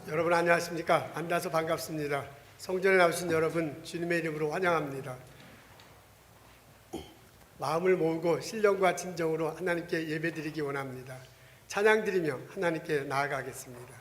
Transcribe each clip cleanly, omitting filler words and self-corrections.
여러분 안녕하십니까? 만나서 반갑습니다. 성전에 나오신 여러분 주님의 이름으로 환영합니다. 마음을 모으고 신령과 진정으로 하나님께 예배드리기 원합니다. 찬양드리며 하나님께 나아가겠습니다.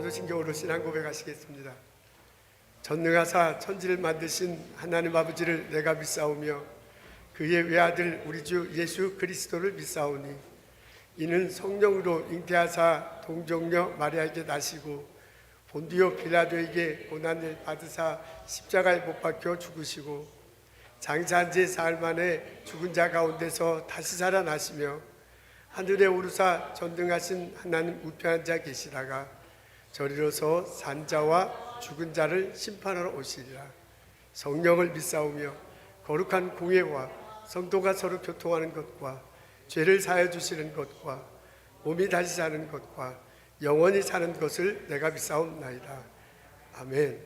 사도신경으로 신앙 고백하시겠습니다. 전능하사 천지를 만드신 하나님 아버지를 내가 믿사오며 그의 외아들 우리 주 예수 그리스도를 믿사오니 이는 성령으로 잉태하사 동정녀 마리아에게 나시고 본디오 빌라도에게 고난을 받으사 십자가에 못 박혀 죽으시고 장사한 지 사흘 만에 죽은 자 가운데서 다시 살아나시며 하늘에 오르사 전등하신 하나님 우편한 자 계시다가 저리로서 산자와 죽은 자를 심판하러 오시리라. 성령을 믿사오며 거룩한 공예와 성도가 서로 교통하는 것과 죄를 사하여 주시는 것과 몸이 다시 사는 것과 영원히 사는 것을 내가 믿사옵나이다. 아멘.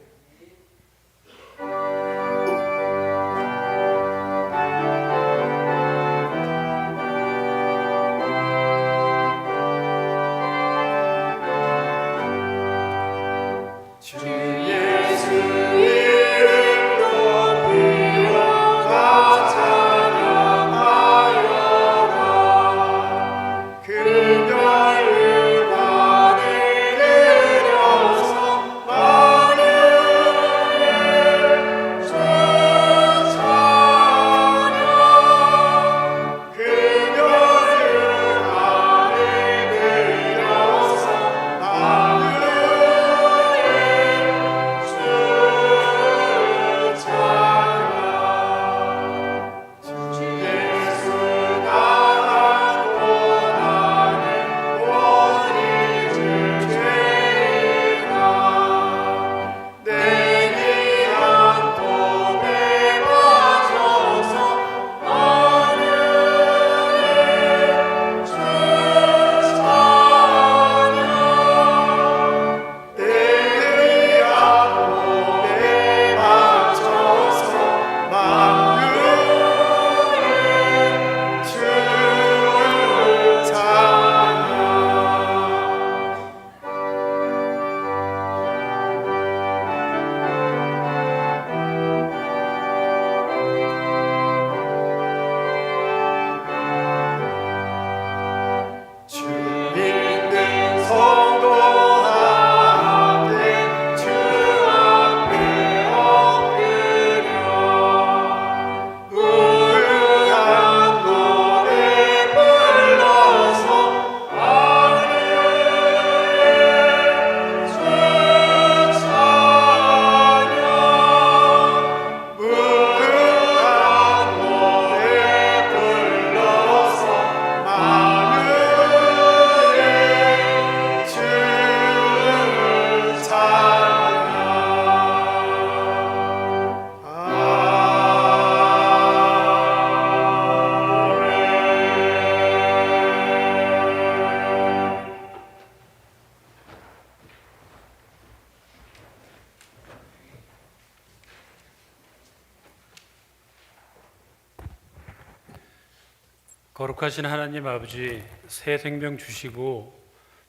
거룩하신 하나님 아버지, 새 생명 주시고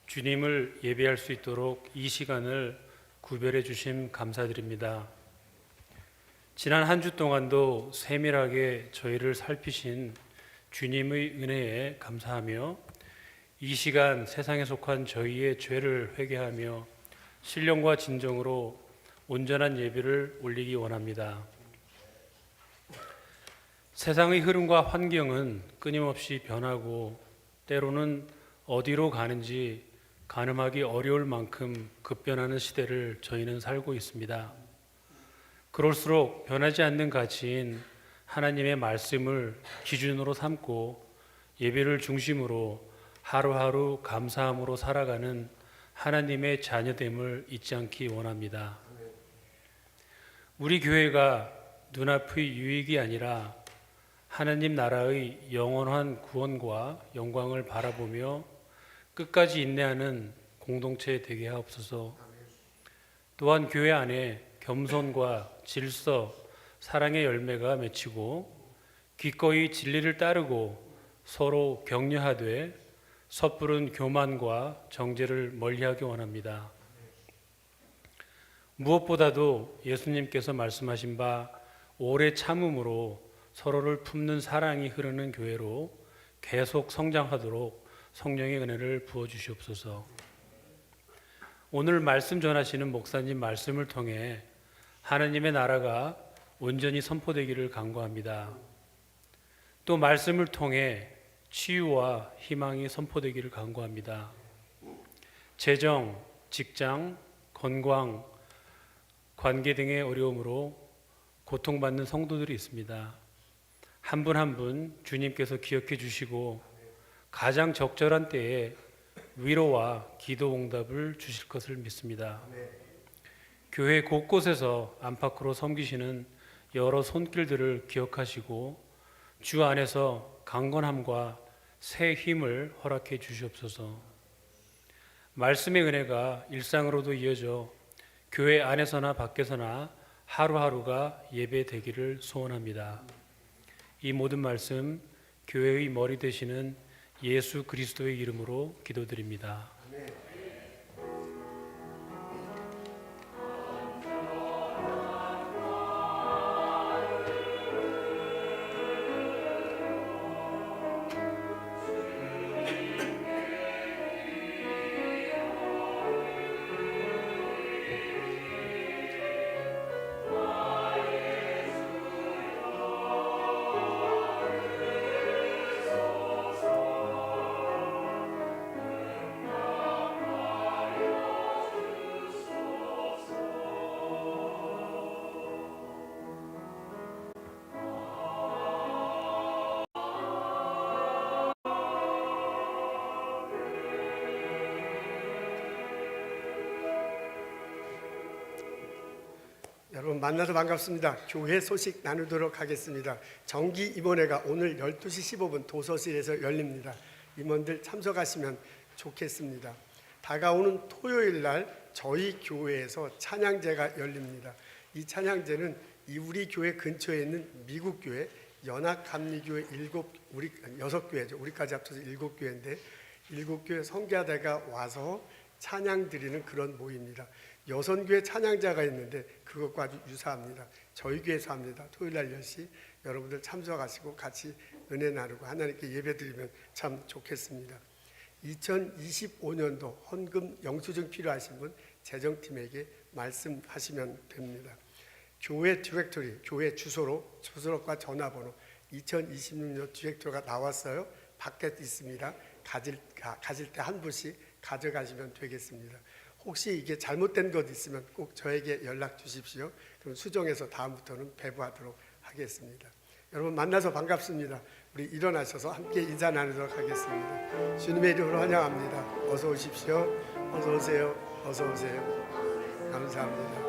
주님을 예배할 수 있도록 이 시간을 구별해 주심 감사드립니다. 지난 한 주 동안도 세밀하게 저희를 살피신 주님의 은혜에 감사하며 이 시간 세상에 속한 저희의 죄를 회개하며 신령과 진정으로 온전한 예배를 올리기 원합니다. 세상의 흐름과 환경은 끊임없이 변하고 때로는 어디로 가는지 가늠하기 어려울 만큼 급변하는 시대를 저희는 살고 있습니다. 그럴수록 변하지 않는 가치인 하나님의 말씀을 기준으로 삼고 예배를 중심으로 하루하루 감사함으로 살아가는 하나님의 자녀됨을 잊지 않기 원합니다. 우리 교회가 눈앞의 유익이 아니라 하나님 나라의 영원한 구원과 영광을 바라보며 끝까지 인내하는 공동체 되게 하옵소서. 또한 교회 안에 겸손과 질서, 사랑의 열매가 맺히고 기꺼이 진리를 따르고 서로 격려하되 섣부른 교만과 정죄를 멀리하기 원합니다. 무엇보다도 예수님께서 말씀하신 바 오래 참음으로 서로를 품는 사랑이 흐르는 교회로 계속 성장하도록 성령의 은혜를 부어주시옵소서. 오늘 말씀 전하시는 목사님 말씀을 통해 하나님의 나라가 온전히 선포되기를 간구합니다. 또 말씀을 통해 치유와 희망이 선포되기를 간구합니다. 재정, 직장, 건강, 관계 등의 어려움으로 고통받는 성도들이 있습니다. 한 분 한 분 주님께서 기억해 주시고 가장 적절한 때에 위로와 기도 응답을 주실 것을 믿습니다. 교회 곳곳에서 안팎으로 섬기시는 여러 손길들을 기억하시고 주 안에서 강건함과 새 힘을 허락해 주시옵소서. 말씀의 은혜가 일상으로도 이어져 교회 안에서나 밖에서나 하루하루가 예배되기를 소원합니다. 이 모든 말씀 교회의 머리 되시는 예수 그리스도의 이름으로 기도드립니다. 여러분 만나서 반갑습니다. 교회 소식 나누도록 하겠습니다. 정기 임원회가 오늘 12시 15분 도서실에서 열립니다. 임원들 참석하시면 좋겠습니다. 다가오는 토요일 날 저희 교회에서 찬양제가 열립니다. 이 찬양제는 우리 교회 근처에 있는 미국 교회 연합감리교회 6교회죠. 우리까지 합쳐서 7교회인데 7교회 성가대가 와서 찬양 드리는 그런 모임입니다. 6교회 찬양자가 있는데 그것과 아주 유사합니다. 저희 교회에서 합니다. 토요일 날 10시 여러분들 참석하시고 같이 은혜 나누고 하나님께 예배 드리면 참 좋겠습니다. 2025년도 헌금 영수증 필요하신 분 재정팀에게 말씀하시면 됩니다. 교회 디렉토리, 교회 주소록과 전화번호 2026년 디렉토리가 나왔어요. 밖에 있습니다. 가질 때 한 분씩 가져가시면 되겠습니다. 혹시 이게 잘못된 것 있으면 꼭 저에게 연락 주십시오. 그럼 수정해서 다음부터는 배부하도록 하겠습니다. 여러분 만나서 반갑습니다. 우리 일어나셔서 함께 인사 나누도록 하겠습니다. 주님의 이름으로 환영합니다. 어서 오십시오. 어서 오세요. 어서 오세요. 감사합니다.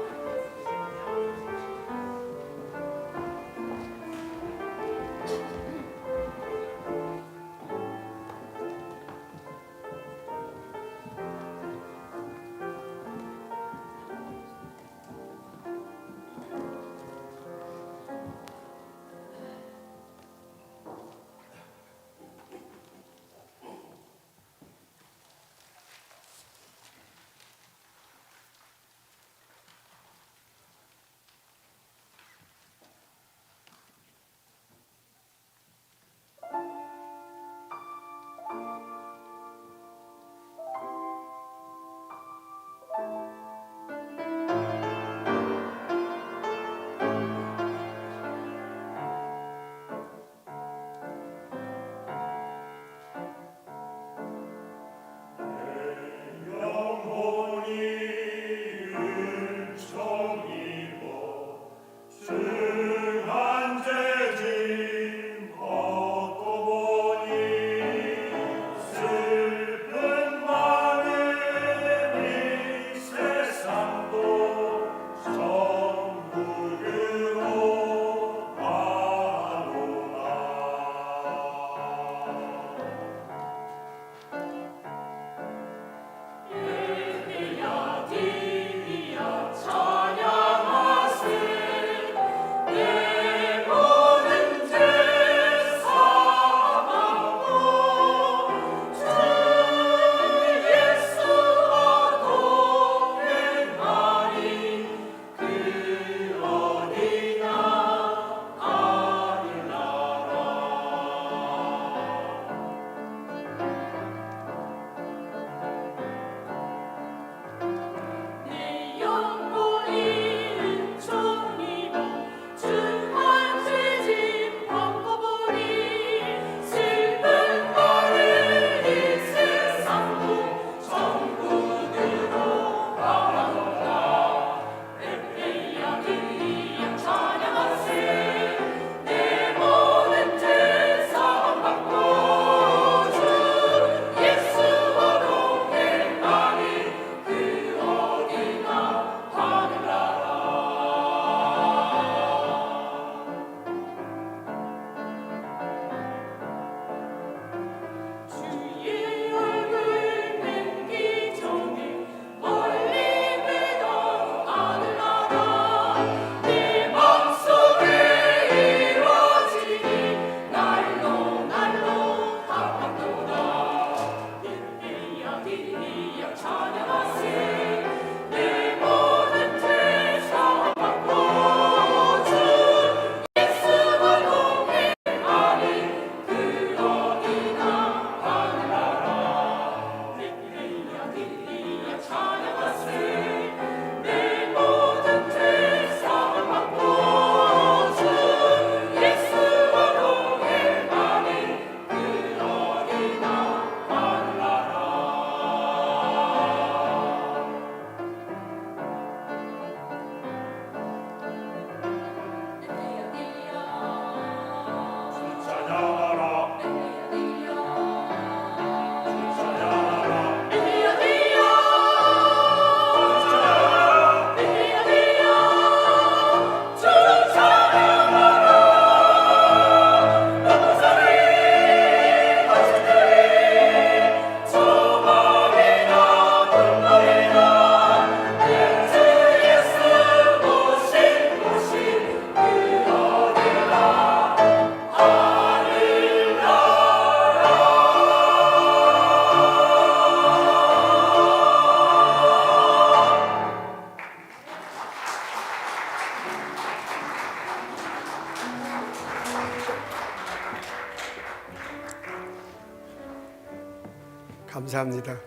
감사합니다.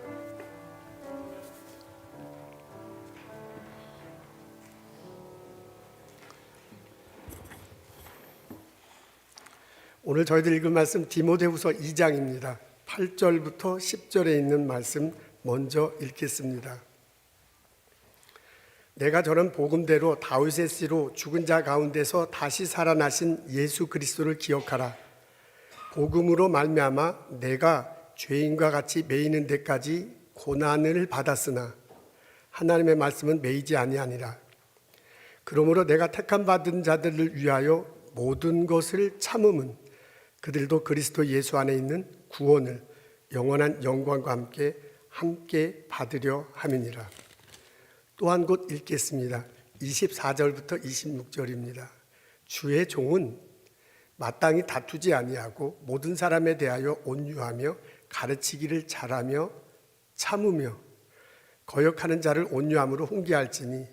오늘 저희들 읽은 말씀 디모데후서 2장입니다. 8절부터 10절에 있는 말씀 먼저 읽겠습니다. 내가 전한 복음대로 다윗의 씨로 죽은 자 가운데서 다시 살아나신 예수 그리스도를 기억하라. 복음으로 말미암아 내가 죄인과 같이 매이는 데까지 고난을 받았으나 하나님의 말씀은 매이지 아니하니라. 그러므로 내가 택함 받은 자들을 위하여 모든 것을 참음은 그들도 그리스도 예수 안에 있는 구원을 영원한 영광과 함께 받으려 함이니라. 또한 곧 읽겠습니다. 24절부터 26절입니다. 주의 종은 마땅히 다투지 아니하고 모든 사람에 대하여 온유하며 가르치기를 잘하며 참으며 거역하는 자를 온유함으로 훈계할지니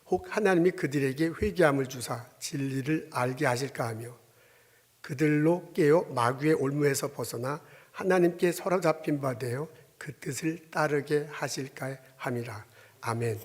혹 하나님이 그들에게 회개함을 주사 진리를 알게 하실까 하며 그들로 깨어 마귀의 올무에서 벗어나 하나님께 사로잡힌 바 되어 그 뜻을 따르게 하실까 함이라. 아멘.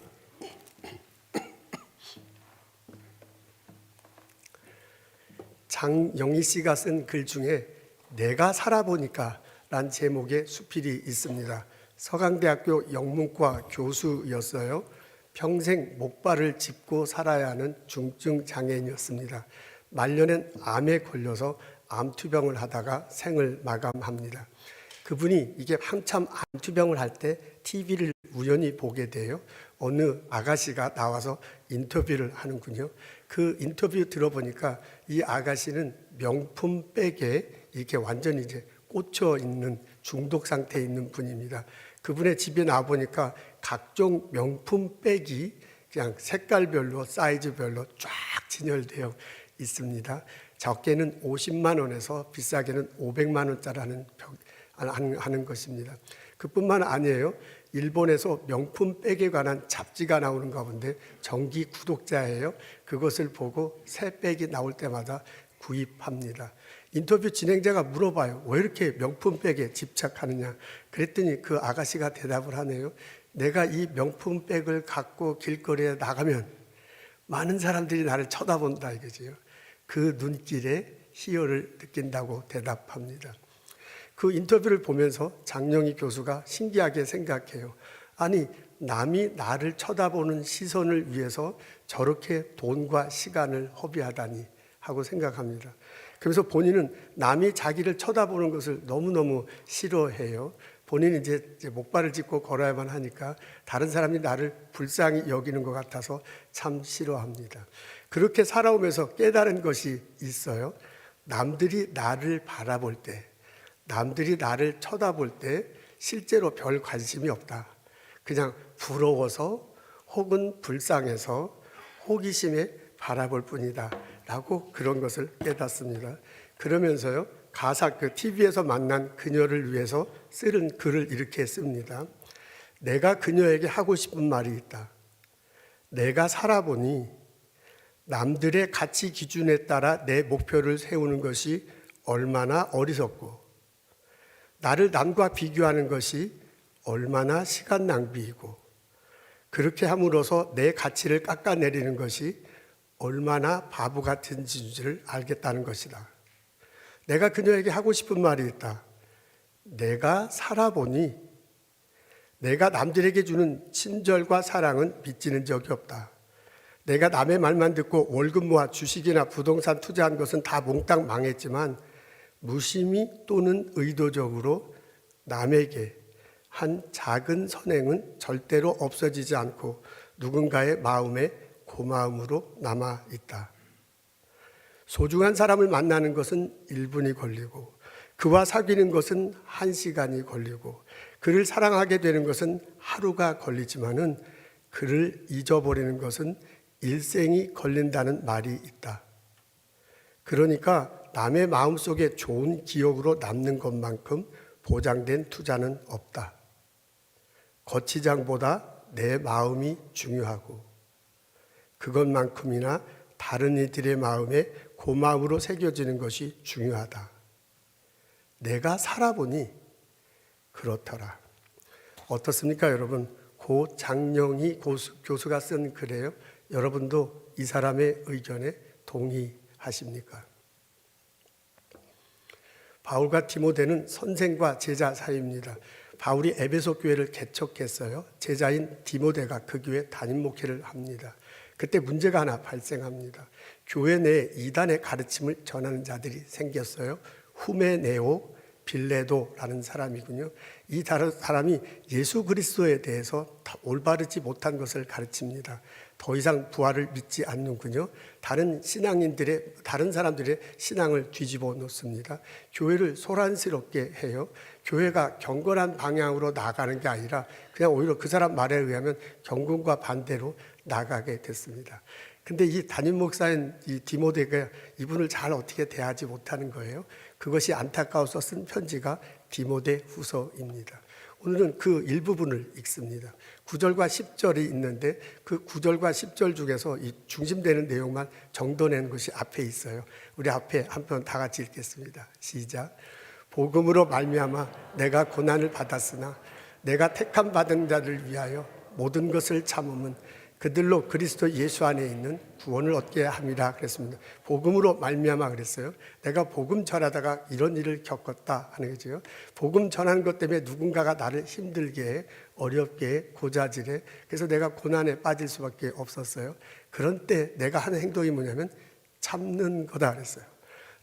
장영희 씨가 쓴 글 중에 내가 살아보니까 란 제목의 수필이 있습니다. 서강대학교 영문과 교수였어요. 평생 목발을 짚고 살아야 하는 중증 장애인이었습니다. 말년엔 암에 걸려서 암투병을 하다가 생을 마감합니다. 그분이 이게 한참 암투병을 할 때 TV를 우연히 보게 돼요. 어느 아가씨가 나와서 인터뷰를 하는군요. 그 인터뷰 들어보니까 이 아가씨는 명품 백에 이렇게 완전히 이제 꽂혀 있는 중독 상태에 있는 분입니다. 그분의 집에 나와보니까 각종 명품 백이 그냥 색깔별로 사이즈별로 쫙 진열되어 있습니다. 적게는 50만 원에서 비싸게는 500만 원짜리 하는 것입니다. 그뿐만 아니에요. 일본에서 명품 백에 관한 잡지가 나오는 가운데 정기 구독자예요. 그것을 보고 새 백이 나올 때마다 구입합니다. 인터뷰 진행자가 물어봐요. 왜 이렇게 명품 백에 집착하느냐. 그랬더니 그 아가씨가 대답을 하네요. 내가 이 명품 백을 갖고 길거리에 나가면 많은 사람들이 나를 쳐다본다 이거지요. 그 눈길에 희열을 느낀다고 대답합니다. 그 인터뷰를 보면서 장영희 교수가 신기하게 생각해요. 아니, 남이 나를 쳐다보는 시선을 위해서 저렇게 돈과 시간을 허비하다니 하고 생각합니다. 그래서 본인은 남이 자기를 쳐다보는 것을 너무너무 싫어해요. 본인이 이제 목발을 짚고 걸어야만 하니까 다른 사람이 나를 불쌍히 여기는 것 같아서 참 싫어합니다. 그렇게 살아오면서 깨달은 것이 있어요. 남들이 나를 바라볼 때, 남들이 나를 쳐다볼 때 실제로 별 관심이 없다. 그냥 부러워서 혹은 불쌍해서 호기심에 바라볼 뿐이다 라고 그런 것을 깨닫습니다. 그러면서요, 가사 TV에서 만난 그녀를 위해서 쓰는 글을 이렇게 씁니다. 내가 그녀에게 하고 싶은 말이 있다. 내가 살아보니 남들의 가치 기준에 따라 내 목표를 세우는 것이 얼마나 어리석고 나를 남과 비교하는 것이 얼마나 시간 낭비이고 그렇게 함으로써 내 가치를 깎아내리는 것이 얼마나 바보 같은 짓인지를 알겠다는 것이다. 내가 그녀에게 하고 싶은 말이 있다. 내가 살아보니 내가 남들에게 주는 친절과 사랑은 빚지는 적이 없다. 내가 남의 말만 듣고 월급 모아 주식이나 부동산 투자한 것은 다 몽땅 망했지만 무심히 또는 의도적으로 남에게 한 작은 선행은 절대로 없어지지 않고 누군가의 마음에 고마움으로 남아있다. 소중한 사람을 만나는 것은 1분이 걸리고 그와 사귀는 것은 1시간이 걸리고 그를 사랑하게 되는 것은 하루가 걸리지만은 그를 잊어버리는 것은 일생이 걸린다는 말이 있다. 그러니까 남의 마음속에 좋은 기억으로 남는 것만큼 보장된 투자는 없다. 거치장보다 내 마음이 중요하고 그것만큼이나 다른 이들의 마음에 고마움으로 새겨지는 것이 중요하다. 내가 살아보니 그렇더라. 어떻습니까, 여러분? 고 장영희 교수가 쓴 글이에요. 여러분도 이 사람의 의견에 동의하십니까? 바울과 디모데는 선생과 제자 사이입니다. 바울이 에베소 교회를 개척했어요. 제자인 디모데가 그 교회 담임 목회를 합니다. 그때 문제가 하나 발생합니다. 교회 내에 이단의 가르침을 전하는 자들이 생겼어요. 후메네오 빌레도라는 사람이군요. 이 사람이 예수 그리스도에 대해서 올바르지 못한 것을 가르칩니다. 더 이상 부활을 믿지 않는군요. 다른 사람들의 신앙을 뒤집어 놓습니다. 교회를 소란스럽게 해요. 교회가 경건한 방향으로 나아가는 게 아니라 그냥 오히려 그 사람 말에 의하면 경건과 반대로 나가게 됐습니다. 근데 이 담임 목사인 이 디모데가 이분을 잘 어떻게 대하지 못하는 거예요. 그것이 안타까워서 쓴 편지가 디모데 후서입니다. 오늘은 그 일부분을 읽습니다. 9절과 10절이 있는데 그 9절과 10절 중에서 이 중심되는 내용만 정돈낸 것이 앞에 있어요. 우리 앞에 한편 다 같이 읽겠습니다. 시작. 복음으로 말미암아 내가 고난을 받았으나 내가 택함 받은 자를 위하여 모든 것을 참음은 그들로 그리스도 예수 안에 있는 구원을 얻게 함이라 그랬습니다. 복음으로 말미암아 그랬어요. 내가 복음 전하다가 이런 일을 겪었다 하는 거죠. 복음 전하는 것 때문에 누군가가 나를 힘들게 해, 어렵게 해, 고자질해. 그래서 내가 고난에 빠질 수밖에 없었어요. 그런 때 내가 하는 행동이 뭐냐면 참는 거다 그랬어요.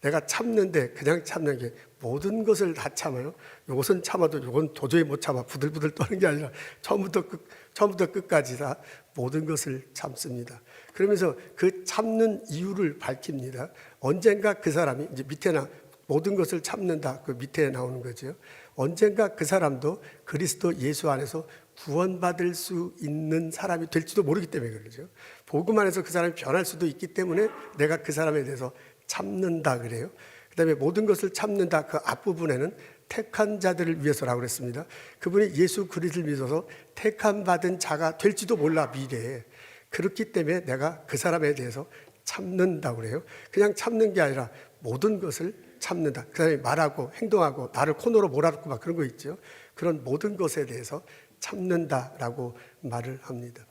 내가 참는데 그냥 참는 게 모든 것을 다 참아요. 이것은 참아도 이건 도저히 못 참아. 부들부들 떠는 게 아니라 처음부터 끝까지 다 모든 것을 참습니다. 그러면서 그 참는 이유를 밝힙니다. 언젠가 그 사람이 이제 모든 것을 참는다. 그 밑에 나오는 거죠. 언젠가 그 사람도 그리스도 예수 안에서 구원받을 수 있는 사람이 될지도 모르기 때문에 그러죠. 복음 안에서 그 사람이 변할 수도 있기 때문에 내가 그 사람에 대해서 참는다 그래요. 그 다음에 모든 것을 참는다 그 앞부분에는 택한 자들을 위해서라고 그랬습니다. 그분이 예수 그리스도를 믿어서 택함 받은 자가 될지도 몰라 미래에. 그렇기 때문에 내가 그 사람에 대해서 참는다고 그래요. 그냥 참는 게 아니라 모든 것을 참는다. 그 사람이 말하고 행동하고 나를 코너로 몰아넣고 막 그런 거 있죠. 그런 모든 것에 대해서 참는다라고 말을 합니다.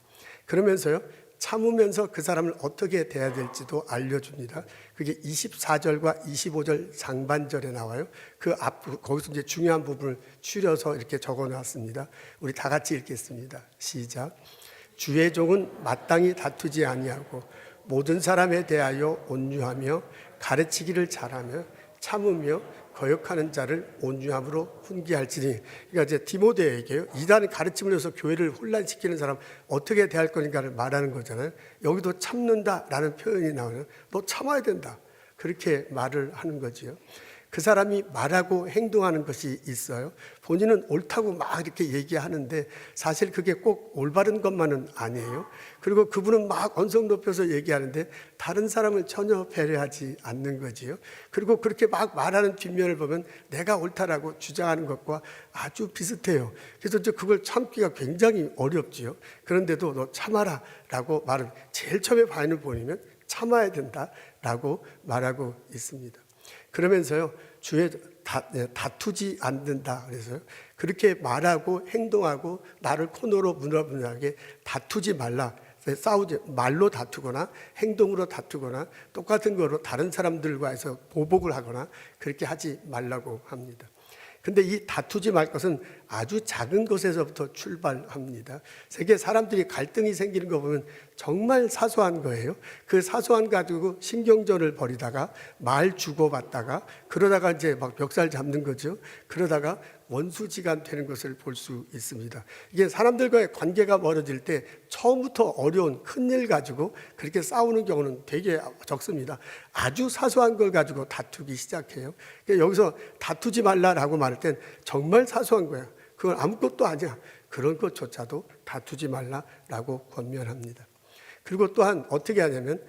그러면서요. 참으면서 그 사람을 어떻게 대해야 될지도 알려줍니다. 그게 24절과 25절 상반절에 나와요. 거기서 이제 중요한 부분을 추려서 이렇게 적어 놨습니다. 우리 다 같이 읽겠습니다. 시작. 주의 종은 마땅히 다투지 아니하고 모든 사람에 대하여 온유하며 가르치기를 잘하며 참으며 거역하는 자를 온유함으로 훈계할지니. 그러니까 이제 디모데에게요. 이단의 가르침을 해서 교회를 혼란시키는 사람 어떻게 대할 거니까를 말하는 거잖아요. 여기도 참는다라는 표현이 나오는. 너 참아야 된다. 그렇게 말을 하는 거지요. 그 사람이 말하고 행동하는 것이 있어요. 본인은 옳다고 막 이렇게 얘기하는데 사실 그게 꼭 올바른 것만은 아니에요. 그리고 그분은 막 언성 높여서 얘기하는데 다른 사람을 전혀 배려하지 않는 거지요. 그리고 그렇게 막 말하는 뒷면을 보면 내가 옳다라고 주장하는 것과 아주 비슷해요. 그래서 이제 그걸 참기가 굉장히 어렵지요. 그런데도 너 참아라 라고 말을 제일 처음에 반응을 보이면 참아야 된다라고 말하고 있습니다. 그러면서요, 다투지 않는다. 그래서요, 그렇게 말하고 행동하고 나를 코너로 문화분하게 다투지 말라. 말로 다투거나 행동으로 다투거나 똑같은 거로 다른 사람들과 해서 보복을 하거나 그렇게 하지 말라고 합니다. 근데 이 다투지 말 것은 아주 작은 것에서부터 출발합니다. 세계 사람들이 갈등이 생기는 거 보면 정말 사소한 거예요. 그 사소한 가지고 신경전을 벌이다가 말 주고받다가 그러다가 이제 막 멱살 잡는 거죠. 그러다가 원수지간 되는 것을 볼 수 있습니다. 이게 사람들과의 관계가 멀어질 때 처음부터 어려운 큰일 가지고 그렇게 싸우는 경우는 되게 적습니다. 아주 사소한 걸 가지고 다투기 시작해요. 그러니까 여기서 다투지 말라라고 말할 땐 정말 사소한 거예요. 그건 아무것도 아니야. 그런 것조차도 다투지 말라라고 권면합니다. 그리고 또한 어떻게 하냐면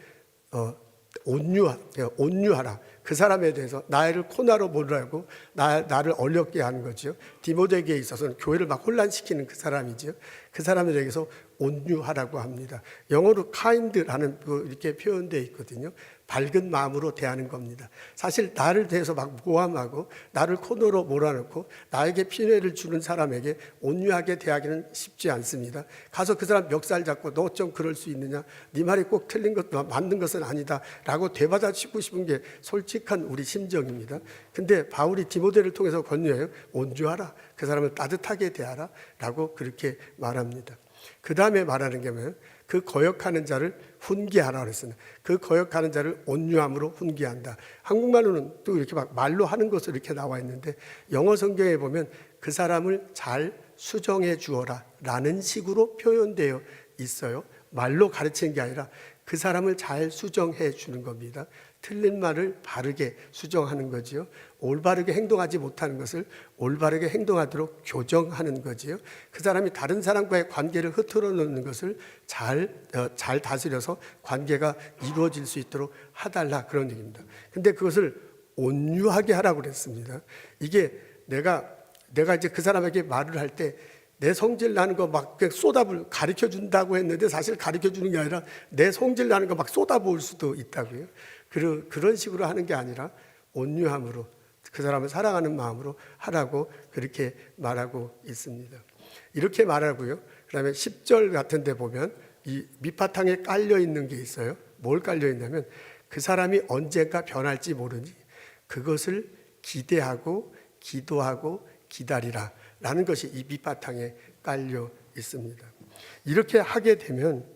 온유하라. 그 사람에 대해서 나를 코나로 몰라고 나를 어렵게 하는 거죠. 디모데에게 있어서는 교회를 막 혼란시키는 그 사람이죠. 그 사람에 대해서 온유하라고 합니다. 영어로 kind라는 이렇게 표현되어 있거든요. 밝은 마음으로 대하는 겁니다. 사실 나를 대해서 막 모함하고 나를 코너로 몰아넣고 나에게 피해를 주는 사람에게 온유하게 대하기는 쉽지 않습니다. 가서 그 사람 멱살 잡고 너 좀 그럴 수 있느냐, 네 말이 꼭 틀린 것 맞는 것은 아니다 라고 되받아치고 싶은 게 솔직한 우리 심정입니다. 근데 바울이 디모데를 통해서 권유해요. 온유하라, 그 사람을 따뜻하게 대하라 라고 그렇게 말합니다. 그 다음에 말하는 게 뭐예요? 그 거역하는 자를 훈계하라 그랬습니다. 그 거역하는 자를 온유함으로 훈계한다. 한국말로는 또 이렇게 막 말로 하는 것으로 이렇게 나와 있는데 영어 성경에 보면 그 사람을 잘 수정해 주어라 라는 식으로 표현되어 있어요. 말로 가르치는 게 아니라 그 사람을 잘 수정해 주는 겁니다. 틀린 말을 바르게 수정하는 거지요. 올바르게 행동하지 못하는 것을 올바르게 행동하도록 교정하는 거지요. 그 사람이 다른 사람과의 관계를 흐트러 놓는 것을 잘 다스려서 관계가 이루어질 수 있도록 하달라, 그런 얘기입니다. 근데 그것을 온유하게 하라고 그랬습니다. 이게 내가 이제 그 사람에게 말을 할 때 내 성질 나는 거 막 쏟아부을 가르쳐 준다고 했는데 사실 가르쳐 주는 게 아니라 내 성질 나는 거 막 쏟아부을 수도 있다고요. 그런 식으로 하는 게 아니라 온유함으로 그 사람을 사랑하는 마음으로 하라고 그렇게 말하고 있습니다. 이렇게 말하고요. 그다음에 10절 같은 데 보면 이 밑바탕에 깔려 있는 게 있어요. 뭘 깔려 있냐면 그 사람이 언젠가 변할지 모르니 그것을 기대하고 기도하고 기다리라 라는 것이 이 밑바탕에 깔려 있습니다. 이렇게 하게 되면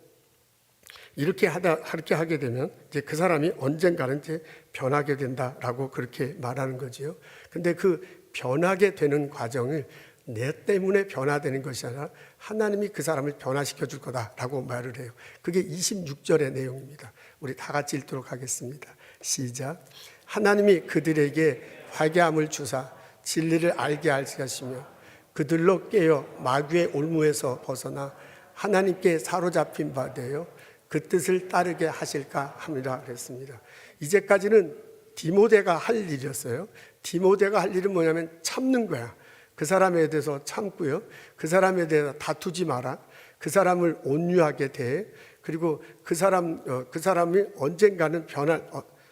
이제 그 사람이 언젠가는 이제 변하게 된다라고 그렇게 말하는 거지요. 근데 그 변하게 되는 과정을 내 때문에 변화되는 것이 아니라 하나님이 그 사람을 변화시켜 줄 거다라고 말을 해요. 그게 26절의 내용입니다. 우리 다 같이 읽도록 하겠습니다. 시작. 하나님이 그들에게 회개함을 주사 진리를 알게 하시며 그들로 깨어 마귀의 올무에서 벗어나 하나님께 사로잡힌 바 되어 그 뜻을 따르게 하실까 합니다 그랬습니다. 이제까지는 디모데가 할 일이었어요. 디모데가 할 일은 뭐냐면 참는 거야. 그 사람에 대해서 참고요. 그 사람에 대해서 다투지 마라. 그 사람을 온유하게 대해. 그리고 그 사람이 언젠가는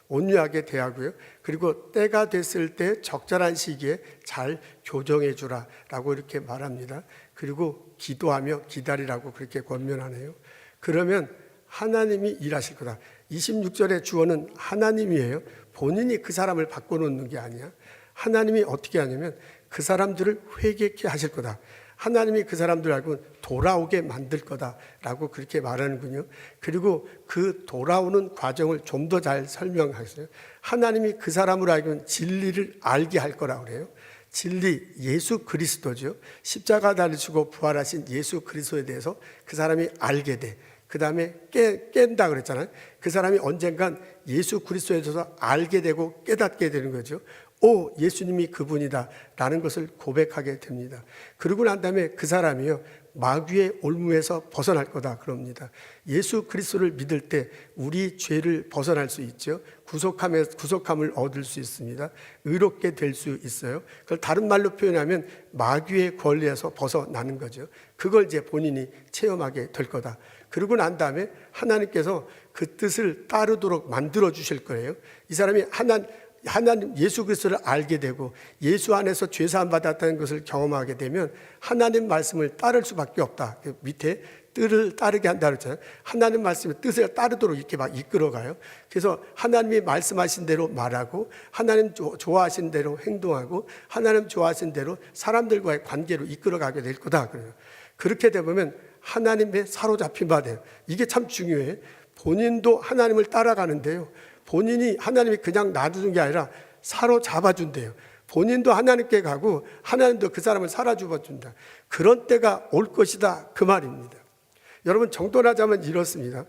온유하게 대하고요. 그리고 때가 됐을 때 적절한 시기에 잘 교정해 주라 라고 이렇게 말합니다. 그리고 기도하며 기다리라고 그렇게 권면하네요. 그러면 하나님이 일하실 거다. 26절의 주어는 하나님이에요. 본인이 그 사람을 바꿔놓는 게 아니야. 하나님이 어떻게 하냐면 그 사람들을 회개케 하실 거다. 하나님이 그 사람들 알고 돌아오게 만들 거다라고 그렇게 말하는군요. 그리고 그 돌아오는 과정을 좀 더 잘 설명하셨어요. 하나님이 그 사람으로 하여금 진리를 알게 할 거라고 그래요. 진리, 예수 그리스도죠. 십자가 달리시고 부활하신 예수 그리스도에 대해서 그 사람이 알게 돼. 그 다음에 깬다 그랬잖아요. 그 사람이 언젠간 예수 그리스도에 대해서 알게 되고 깨닫게 되는 거죠. 오, 예수님이 그분이다 라는 것을 고백하게 됩니다. 그러고 난 다음에 그 사람이요 마귀의 올무에서 벗어날 거다 그럽니다. 예수 그리스도를 믿을 때 우리 죄를 벗어날 수 있죠. 구속함을 얻을 수 있습니다. 의롭게 될 수 있어요. 그걸 다른 말로 표현하면 마귀의 권리에서 벗어나는 거죠. 그걸 이제 본인이 체험하게 될 거다. 그러고 난 다음에 하나님께서 그 뜻을 따르도록 만들어 주실 거예요. 이 사람이 하나님 예수 그리스도를 알게 되고 예수 안에서 죄 사함 받았다는 것을 경험하게 되면 하나님 말씀을 따를 수밖에 없다. 그 밑에 뜻을 따르게 한다 그랬잖아요. 하나님 말씀의 뜻을 따르도록 이렇게 막 이끌어가요. 그래서 하나님이 말씀하신 대로 말하고 하나님 좋아하신 대로 행동하고 하나님 좋아하신 대로 사람들과의 관계로 이끌어가게 될 거다. 그래요. 그렇게 되면 하나님의 사로잡힌 바 돼요. 이게 참 중요해요. 본인도 하나님을 따라가는데요. 본인이 하나님이 그냥 놔두는 게 아니라 사로잡아준대요. 본인도 하나님께 가고 하나님도 그 사람을 사로잡아준다. 그런 때가 올 것이다 그 말입니다. 여러분 정돈하자면 이렇습니다.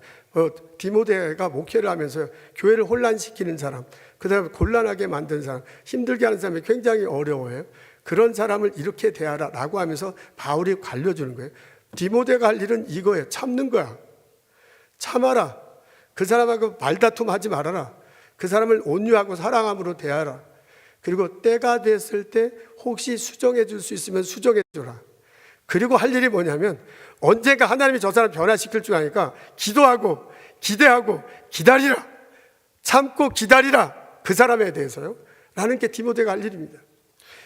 디모데가 목회를 하면서 교회를 혼란시키는 사람, 그 다음에 곤란하게 만든 사람, 힘들게 하는 사람이 굉장히 어려워요. 그런 사람을 이렇게 대하라 라고 하면서 바울이 관려주는 거예요. 디모데가 할 일은 이거예요. 참는 거야. 참아라. 그 사람하고 말다툼 하지 말아라. 그 사람을 온유하고 사랑함으로 대하라. 그리고 때가 됐을 때 혹시 수정해 줄 수 있으면 수정해 주라. 그리고 할 일이 뭐냐면 언젠가 하나님이 저 사람 변화시킬 줄 아니까 기도하고 기대하고 기다리라. 참고 기다리라. 그 사람에 대해서요. 라는 게 디모데가 할 일입니다.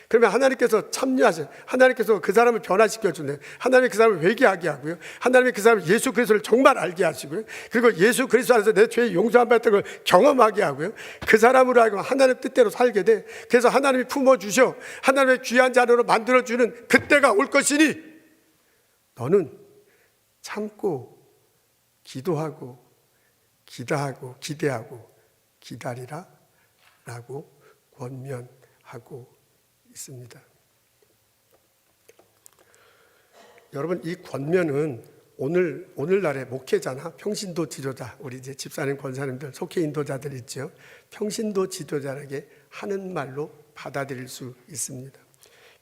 그러면 하나님께서 참여하세요. 하나님께서 그 사람을 변화시켜 주네요. 하나님이 그 사람을 회개하게 하고요. 하나님이 그 사람을 예수 그리스도를 정말 알게 하시고요. 그리고 예수 그리스도 안에서 내 죄의 용서함 받았던 걸 경험하게 하고요. 그 사람으로 하여금 하나님 뜻대로 살게 돼. 그래서 하나님이 품어주셔. 하나님의 귀한 자녀로 만들어주는 그때가 올 것이니 너는 참고 기도하고 기대하고 기다리라 라고 권면하고 있습니다. 여러분, 이 권면은 오늘날의 목회자나 평신도 지도자, 우리 이제 집사님, 권사님들, 속회 인도자들 있죠. 평신도 지도자에게 하는 말로 받아들일 수 있습니다.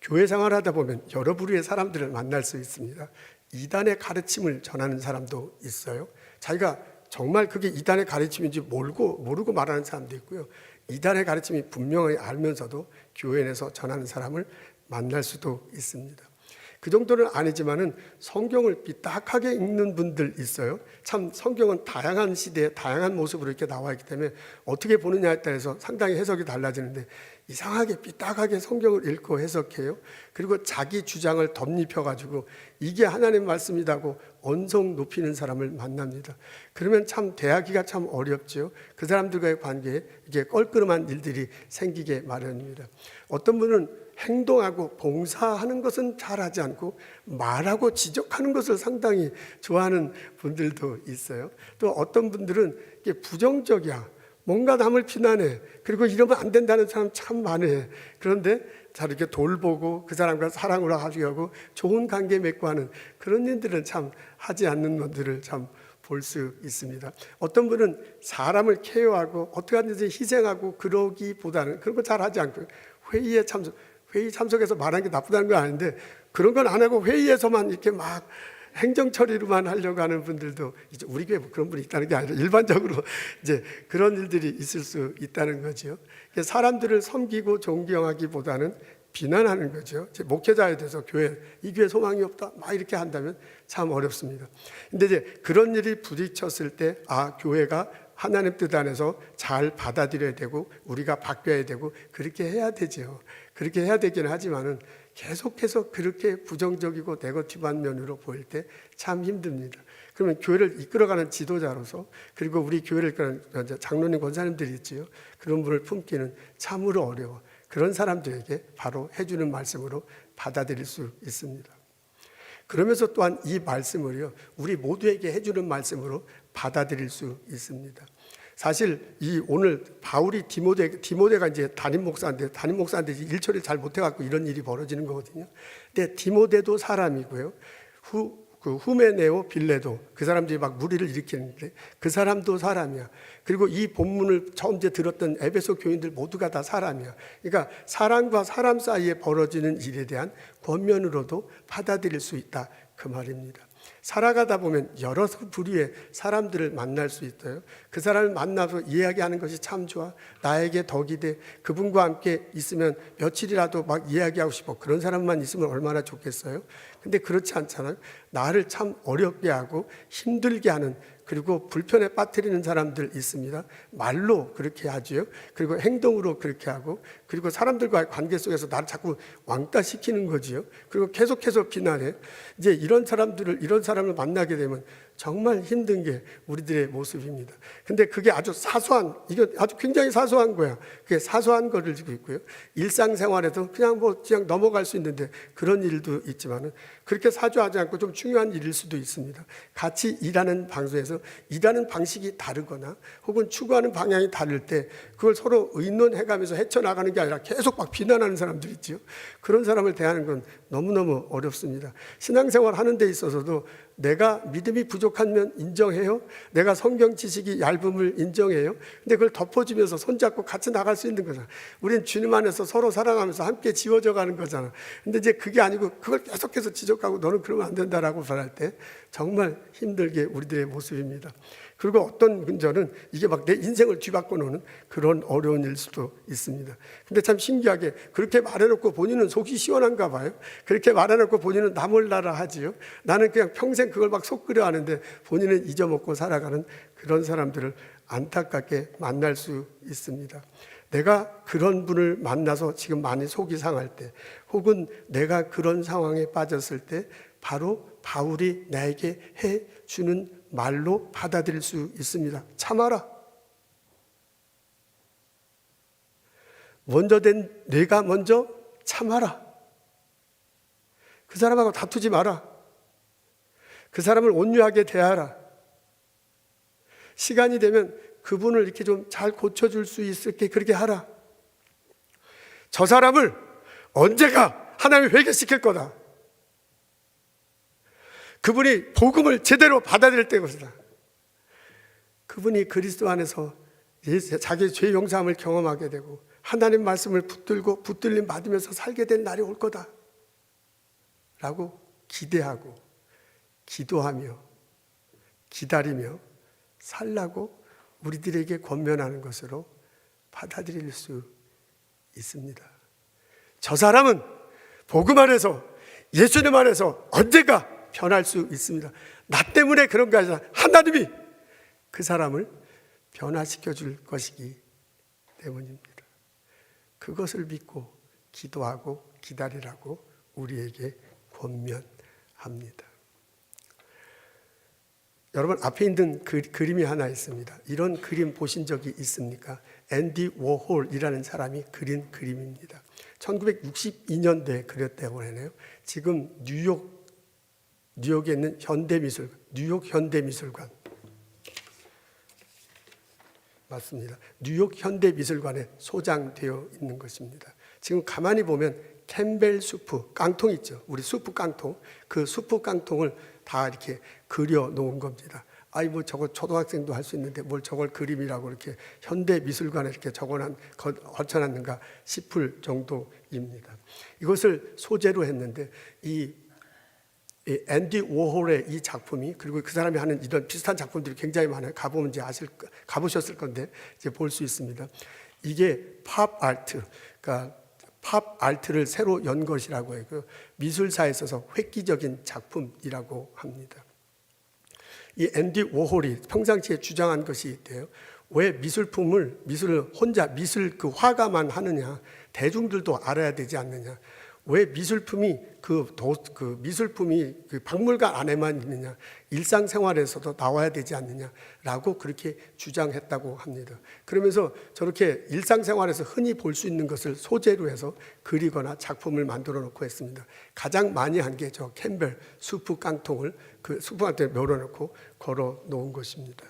교회 생활하다 보면 여러 부류의 사람들을 만날 수 있습니다. 이단의 가르침을 전하는 사람도 있어요. 자기가 정말 그게 이단의 가르침인지 모르고 말하는 사람도 있고요. 이단의 가르침이 분명히 알면서도 교회 내에서 전하는 사람을 만날 수도 있습니다. 그 정도는 아니지만은 성경을 삐딱하게 읽는 분들 있어요. 참 성경은 다양한 시대에 다양한 모습으로 이렇게 나와 있기 때문에 어떻게 보느냐에 따라서 상당히 해석이 달라지는데 이상하게 삐딱하게 성경을 읽고 해석해요. 그리고 자기 주장을 덧입혀가지고 이게 하나님 말씀이라고 언성 높이는 사람을 만납니다. 그러면 참 대하기가 참 어렵죠. 그 사람들과의 관계에 이게 껄끄름한 일들이 생기게 마련입니다. 어떤 분은 행동하고 봉사하는 것은 잘하지 않고 말하고 지적하는 것을 상당히 좋아하는 분들도 있어요. 또 어떤 분들은 이게 부정적이야. 뭔가 남을 비난해. 그리고 이러면 안 된다는 사람 참 많아요. 그런데 잘 이렇게 돌보고 그 사람과 사랑으로 하려고 좋은 관계 맺고 하는 그런 일들은 참 하지 않는 분들을 참 볼 수 있습니다. 어떤 분은 사람을 케어하고 어떻게 하든지 희생하고 그러기보다는 그런 거 잘 하지 않고 회의 참석해서 말하는 게 나쁘다는 건 아닌데 그런 건 안 하고 회의에서만 이렇게 막 행정 처리로만 하려고 하는 분들도 이제 우리 교회에 그런 분이 있다는 게 아니라 일반적으로 이제 그런 일들이 있을 수 있다는 거죠. 사람들을 섬기고 존경하기보다는 비난하는 거죠. 목회자에 대해서 이 교회 소망이 없다 막 이렇게 한다면 참 어렵습니다. 근데 이제 그런 일이 부딪혔을 때 교회가 하나님 뜻 안에서 잘 받아들여야 되고 우리가 바뀌어야 되고 그렇게 해야 되죠. 그렇게 해야 되기는 하지만은 계속해서 그렇게 부정적이고 네거티브한 면으로 보일 때 참 힘듭니다. 그러면 교회를 이끌어가는 지도자로서 그리고 우리 교회를 이끌어가는 장로님, 권사님들이 있지요. 그런 분을 품기는 참으로 어려워. 그런 사람들에게 바로 해주는 말씀으로 받아들일 수 있습니다. 그러면서 또한 이 말씀을요, 우리 모두에게 해주는 말씀으로 받아들일 수 있습니다. 사실 오늘 바울이 디모데가 이제 담임 목사인데 일처리를 잘 못해갖고 이런 일이 벌어지는 거거든요. 근데 디모데도 사람이고요. 후메네오, 빌레도 그 사람들이 막 무리를 일으키는데 그 사람도 사람이야. 그리고 이 본문을 처음 이제 들었던 에베소 교인들 모두가 다 사람이야. 그러니까 사람과 사람 사이에 벌어지는 일에 대한 권면으로도 받아들일 수 있다 그 말입니다. 살아가다 보면 여러 부류의 사람들을 만날 수 있어요. 그 사람을 만나서 이야기하는 것이 참 좋아. 나에게 덕이 돼. 그분과 함께 있으면 며칠이라도 막 이야기하고 싶어. 그런 사람만 있으면 얼마나 좋겠어요. 근데 그렇지 않잖아요. 나를 참 어렵게 하고 힘들게 하는 그리고 불편에 빠뜨리는 사람들 있습니다. 말로 그렇게 하죠. 그리고 행동으로 그렇게 하고 그리고 사람들과의 관계 속에서 나를 자꾸 왕따시키는 거지요. 그리고 계속해서 비난해. 이제 이런 사람을 만나게 되면 정말 힘든 게 우리들의 모습입니다. 근데 그게 아주 이거 아주 굉장히 사소한 거야. 그게 사소한 거를 지고 있고요. 일상생활에도 그냥 넘어갈 수 있는데 그런 일도 있지만은 그렇게 사소하지 않고 좀 중요한 일일 수도 있습니다. 같이 일하는 방송에서 일하는 방식이 다르거나 혹은 추구하는 방향이 다를 때 그걸 서로 의논해가면서 헤쳐나가는 게 아니라 계속 막 비난하는 사람들 있죠. 그런 사람을 대하는 건 너무너무 어렵습니다. 신앙생활 하는 데 있어서도 내가 믿음이 부족하면 인정해요. 내가 성경 지식이 얇음을 인정해요. 근데 그걸 덮어주면서 손잡고 같이 나갈 수 있는 거잖아. 우리는 주님 안에서 서로 사랑하면서 함께 지워져 가는 거잖아. 근데 이제 그게 아니고 그걸 계속해서 지적하고 너는 그러면 안 된다라고 말할 때 정말 힘들게 우리들의 모습입니다. 그리고 어떤 분들은 이게 막 내 인생을 뒤바꿔 놓는 그런 어려운 일 수도 있습니다. 근데 참 신기하게 그렇게 말해놓고 본인은 속이 시원한가 봐요. 그렇게 말해놓고 본인은 나 몰라라 하지요. 나는 그냥 평생 그걸 막 속 끓여 하는데 본인은 잊어먹고 살아가는 그런 사람들을 안타깝게 만날 수 있습니다. 내가 그런 분을 만나서 지금 많이 속이 상할 때, 혹은 내가 그런 상황에 빠졌을 때 바로 바울이 나에게 해주는 말로 받아들일 수 있습니다. 참아라. 먼저 된 내가 먼저 참아라. 그 사람하고 다투지 마라. 그 사람을 온유하게 대하라. 시간이 되면 그분을 이렇게 좀 잘 고쳐줄 수 있게 그렇게 하라. 저 사람을 언제가 하나님이 회개시킬 거다. 그분이 복음을 제대로 받아들일 때거다. 그분이 그리스도 안에서 자기의 죄 용서함을 경험하게 되고 하나님 말씀을 붙들고 붙들림 받으면서 살게 된 날이 올 거다 라고 기대하고 기도하며 기다리며 살라고 우리들에게 권면하는 것으로 받아들일 수 있습니다. 저 사람은 복음 안에서 예수님 안에서 언제가 변할 수 있습니다. 나 때문에 그런 게 아니라 하나님이 그 사람을 변화시켜 줄 것이기 때문입니다. 그것을 믿고 기도하고 기다리라고 우리에게 권면합니다. 여러분 앞에 있는 그림이 하나 있습니다. 이런 그림 보신 적이 있습니까? 앤디 워홀이라는 사람이 그린 그림입니다. 1962년도에 그렸다고 하네요. 지금 뉴욕에 있는 현대미술관, 뉴욕 현대미술관 맞습니다. 뉴욕 현대미술관에 소장되어 있는 것입니다. 지금 가만히 보면 캠벨 수프, 깡통 있죠. 우리 수프 깡통, 그 수프 깡통을 다 이렇게 그려 놓은 겁니다. 아이 뭐 저거 초등학생도 할 수 있는데 뭘 저걸 그림이라고 이렇게 현대미술관에 이렇게 걸쳐놨는가 싶을 정도입니다. 이것을 소재로 했는데 이 앤디 워홀의 이 작품이, 그리고 그 사람이 하는 이런 비슷한 작품들이 굉장히 많아요. 가보면 이제 가보셨을 건데 이제 볼 수 있습니다. 이게 팝 아트, 그러니까 팝 아트를 새로 연 것이라고 해요. 그 미술사에 있어서 획기적인 작품이라고 합니다. 이 앤디 워홀이 평상시에 주장한 것이 있대요. 왜 미술을 혼자 미술 그 화가만 하느냐, 대중들도 알아야 되지 않느냐, 왜 미술품이 그 박물관 안에만 있느냐, 일상생활에서도 나와야 되지 않느냐라고 그렇게 주장했다고 합니다. 그러면서 저렇게 일상생활에서 흔히 볼 수 있는 것을 소재로 해서 그리거나 작품을 만들어 놓고 했습니다. 가장 많이 한 게 저 캠벨 수프 깡통을 그 수프 깡통에 밀어놓고 걸어 놓은 것입니다.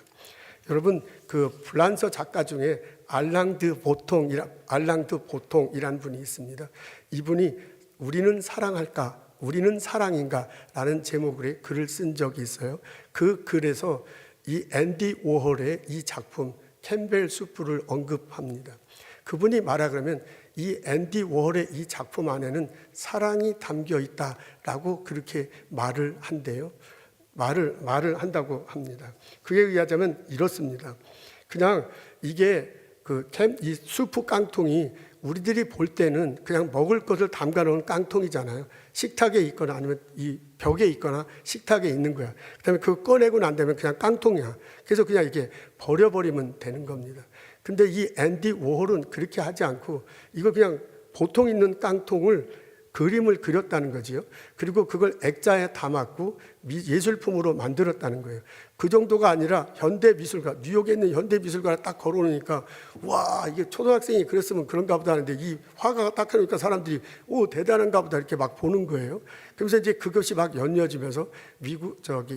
여러분 그 프랑스 작가 중에 알랑드 보통이란 분이 있습니다. 이분이 우리는 사랑할까? 우리는 사랑인가? 라는 제목의 글을 쓴 적이 있어요. 그 글에서 이 앤디 워홀의 이 작품 캠벨 수프를 언급합니다. 그분이 말하 그러면 이 앤디 워홀의 이 작품 안에는 사랑이 담겨 있다라고 그렇게 말을 한대요. 말을 한다고 합니다. 그에 의하자면 이렇습니다. 그냥 이게 이 수프 깡통이 우리들이 볼 때는 그냥 먹을 것을 담가 놓은 깡통이잖아요. 식탁에 있거나 아니면 이 벽에 있거나 식탁에 있는 거야. 그다음에 그거 꺼내고 난 다음에 그냥 깡통이야. 그래서 그냥 이게 버려버리면 되는 겁니다. 근데 이 앤디 워홀은 그렇게 하지 않고 이거 그냥 보통 있는 깡통을 그림을 그렸다는 거지요. 그리고 그걸 액자에 담았고 예술품으로 만들었다는 거예요. 그 정도가 아니라 현대미술관, 뉴욕에 있는 현대미술관에 딱 걸어놓으니까 와 이게 초등학생이 그랬으면 그런가 보다 하는데 이 화가가 딱 해놓으니까 사람들이 오 대단한가 보다 이렇게 막 보는 거예요. 그러면서 이제 그것이 막 연이어지면서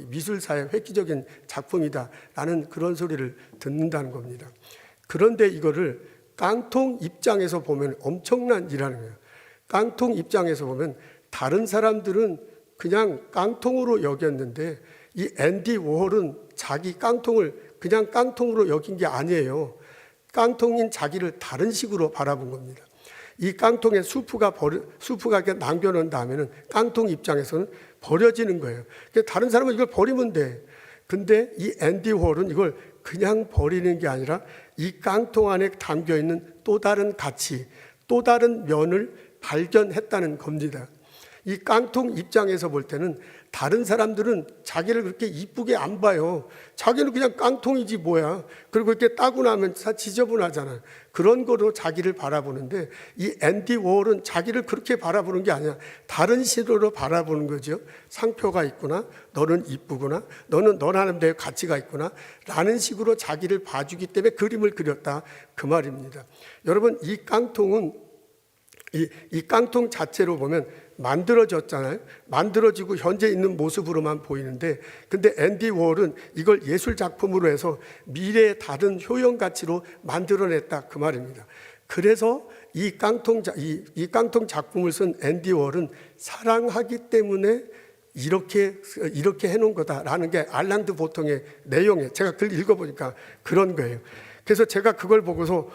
미술사의 획기적인 작품이다라는 그런 소리를 듣는다는 겁니다. 그런데 이거를 깡통 입장에서 보면 엄청난 일이라는 거예요. 깡통 입장에서 보면 다른 사람들은 그냥 깡통으로 여겼는데 이 앤디 워홀은 자기 깡통을 그냥 깡통으로 여긴 게 아니에요. 깡통인 자기를 다른 식으로 바라본 겁니다. 이 깡통에 수프가 이렇게 남겨놓은 다음에는 깡통 입장에서는 버려지는 거예요. 다른 사람은 이걸 버리면 돼. 근데 이 앤디 워홀은 이걸 그냥 버리는 게 아니라 이 깡통 안에 담겨 있는 또 다른 가치, 또 다른 면을 발견했다는 겁니다. 이 깡통 입장에서 볼 때는 다른 사람들은 자기를 그렇게 이쁘게 안 봐요. 자기는 그냥 깡통이지 뭐야. 그리고 이렇게 따고 나면 다 지저분하잖아요. 그런 거로 자기를 바라보는데 이 앤디 워홀은 자기를 그렇게 바라보는 게 아니야. 다른 시도로 바라보는 거죠. 상표가 있구나. 너는 이쁘구나. 너는 너나름대로 가치가 있구나. 라는 식으로 자기를 봐주기 때문에 그림을 그렸다. 그 말입니다. 여러분, 이 깡통은 이 깡통 자체로 보면 만들어졌잖아요. 만들어지고 현재 있는 모습으로만 보이는데, 근데 앤디 워홀은 이걸 예술 작품으로 해서 미래의 다른 효용 가치로 만들어냈다 그 말입니다. 그래서 이 깡통 작품을 쓴 앤디 워홀은 사랑하기 때문에 이렇게 해놓은 거다라는 게 알랑드 보통의 내용에 제가 글 읽어보니까 그런 거예요. 그래서 제가 그걸 보고서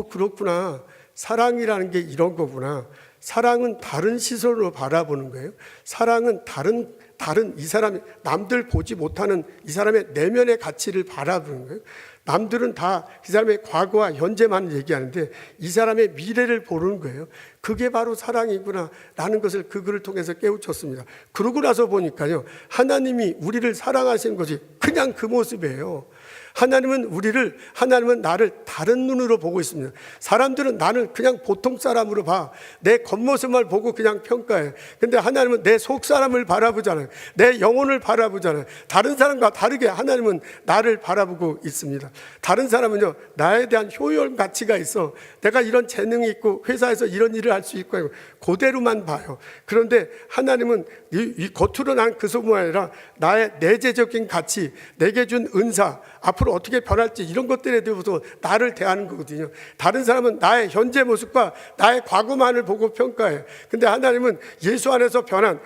그렇구나. 사랑이라는 게 이런 거구나. 사랑은 다른 시선으로 바라보는 거예요. 사랑은 다른 이 사람이 남들 보지 못하는 이 사람의 내면의 가치를 바라보는 거예요. 남들은 다 이 사람의 과거와 현재만 얘기하는데 이 사람의 미래를 보는 거예요. 그게 바로 사랑이구나 라는 것을 그 글을 통해서 깨우쳤습니다. 그러고 나서 보니까요, 하나님이 우리를 사랑하시는 것이 그냥 그 모습이에요. 하나님은 나를 다른 눈으로 보고 있습니다. 사람들은 나를 그냥 보통 사람으로 봐. 내 겉모습만 보고 그냥 평가해. 근데 하나님은 내 속 사람을 바라보잖아요. 내 영혼을 바라보잖아요. 다른 사람과 다르게 하나님은 나를 바라보고 있습니다. 다른 사람은요, 나에 대한 효용 가치가 있어. 내가 이런 재능이 있고 회사에서 이런 일을 할 수 있고 그대로만 봐요. 그런데 하나님은 이 겉으로 난 그 소문이 아니라 나의 내재적인 가치, 내게 준 은사, 앞으로 어떻게 변할지 이런 것들에 대해서 나를 대하는 거거든요. 다른 사람은 나의 현재 모습과 나의 과거만을 보고 평가해요. 근데 하나님은 예수 안에서 변한,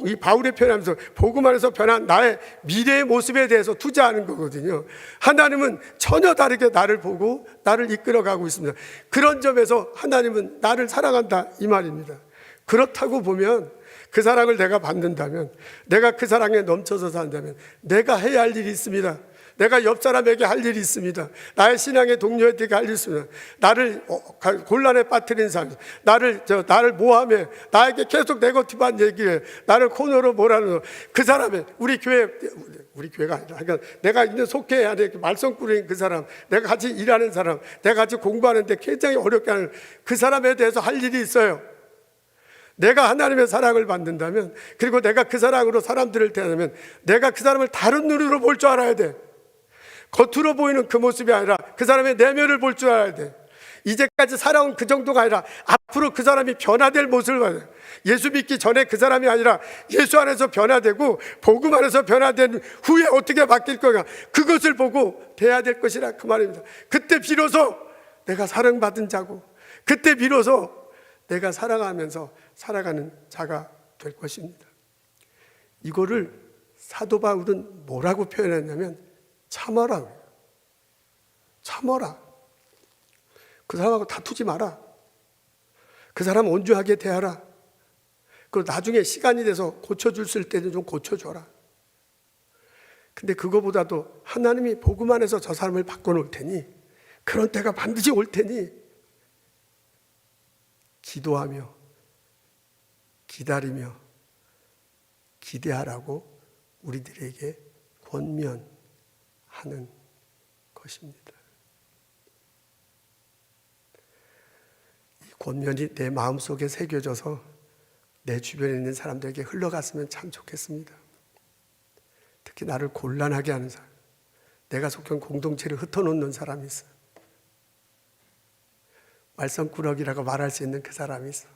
이 바울의 표현하면서 복음 안에서 변한 나의 미래의 모습에 대해서 투자하는 거거든요. 하나님은 전혀 다르게 나를 보고 나를 이끌어가고 있습니다. 그런 점에서 하나님은 나를 사랑한다 이 말입니다. 그렇다고 보면 그 사랑을 내가 받는다면, 내가 그 사랑에 넘쳐서 산다면 내가 해야 할 일이 있습니다. 내가 옆 사람에게 할 일이 있습니다. 나의 신앙의 동료에게 할 일이 있습니다. 나를 곤란에 빠뜨린 사람, 나를 모함해, 나에게 계속 네거티브한 얘기를, 나를 코너로 몰아넣어. 그 사람의 우리 교회가 아니라, 그러니까 내가 있는 속해야 될 말썽꾸러기인 그 사람, 내가 같이 일하는 사람, 내가 같이 공부하는데 굉장히 어렵게 하는 그 사람에 대해서 할 일이 있어요. 내가 하나님의 사랑을 받는다면, 그리고 내가 그 사랑으로 사람들을 대하면 내가 그 사람을 다른 눈으로 볼 줄 알아야 돼. 겉으로 보이는 그 모습이 아니라 그 사람의 내면을 볼 줄 알아야 돼. 이제까지 살아온 그 정도가 아니라 앞으로 그 사람이 변화될 모습을 봐야 돼. 예수 믿기 전에 그 사람이 아니라 예수 안에서 변화되고 복음 안에서 변화된 후에 어떻게 바뀔 거냐, 그것을 보고 돼야 될 것이라 그 말입니다. 그때 비로소 내가 사랑받은 자고, 그때 비로소 내가 사랑하면서 살아가는 자가 될 것입니다. 이거를 사도 바울은 뭐라고 표현했냐면 참아라. 참아라. 그 사람하고 다투지 마라. 그 사람 온유하게 대하라. 그리고 나중에 시간이 돼서 고쳐줄 때는 좀 고쳐줘라. 근데 그거보다도 하나님이 복음 안에서 저 사람을 바꿔놓을 테니, 그런 때가 반드시 올 테니 기도하며 기다리며 기대하라고 우리들에게 권면하는 것입니다. 이 권면이 내 마음속에 새겨져서 내 주변에 있는 사람들에게 흘러갔으면 참 좋겠습니다. 특히 나를 곤란하게 하는 사람, 내가 속한 공동체를 흩어놓는 사람이 있어. 말썽꾸러기라고 말할 수 있는 그 사람이 있어.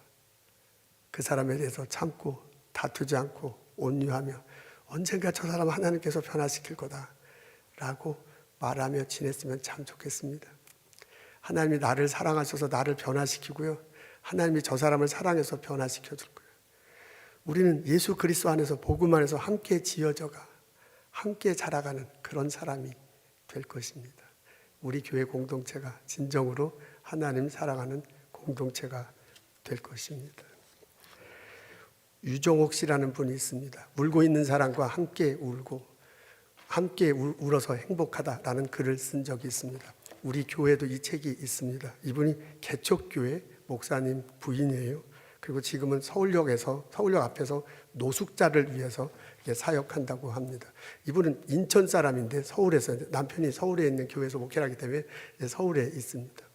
그 사람에 대해서 참고 다투지 않고 온유하며 언젠가 저 사람 하나님께서 변화시킬 거다 라고 말하며 지냈으면 참 좋겠습니다. 하나님이 나를 사랑하셔서 나를 변화시키고요, 하나님이 저 사람을 사랑해서 변화시켜 줄 거예요. 우리는 예수 그리스도 안에서 복음 안에서 함께 지어져가 함께 자라가는 그런 사람이 될 것입니다. 우리 교회 공동체가 진정으로 하나님 사랑하는 공동체가 될 것입니다. 유정옥 씨라는 분이 있습니다. 울고 있는 사람과 함께 울고, 함께 울어서 행복하다라는 글을 쓴 적이 있습니다. 우리 교회도 이 책이 있습니다. 이분이 개척교회 목사님 부인이에요. 그리고 지금은 서울역 앞에서 노숙자를 위해서 사역한다고 합니다. 이분은 인천 사람인데 서울에서, 남편이 서울에 있는 교회에서 목회를 하기 때문에 서울에 있습니다.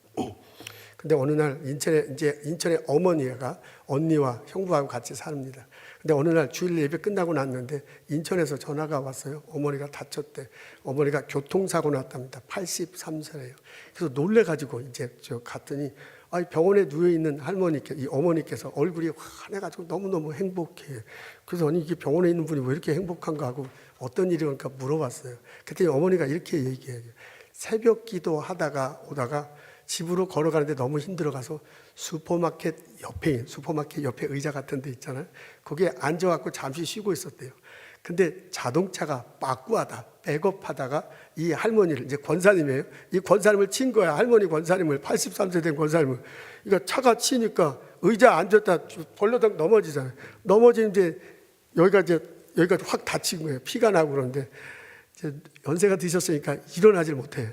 근데 어느 날 인천에 어머니가 언니와 형부하고 같이 삽니다. 근데 어느 날 주일 예배 끝나고 났는데 인천에서 전화가 왔어요. 어머니가 다쳤대. 어머니가 교통사고 났답니다. 83세래요. 그래서 놀래가지고 이제 갔더니 병원에 누워 있는 이 어머니께서 얼굴이 환해가지고 너무너무 행복해. 그래서 아니 이게 병원에 있는 분이 왜 이렇게 행복한가 하고 어떤 일이 그러니까 물어봤어요. 그랬더니 어머니가 이렇게 얘기해요. 새벽 기도하다가 오다가 집으로 걸어가는데 너무 힘들어가서 슈퍼마켓 옆에 의자 같은 데 있잖아요. 거기에 앉아갖고 잠시 쉬고 있었대요. 근데 자동차가 빠꾸하다 백업하다가 이 할머니를, 이제 권사님이에요. 이 권사님을 친 거야. 할머니 권사님을, 83세 된 권사님을. 그러니까 차가 치니까 의자 앉았다 벌러덩 넘어지잖아요. 넘어지는데 여기가 확 다친 거예요. 피가 나고 그러는데 이제 연세가 드셨으니까 일어나질 못해요.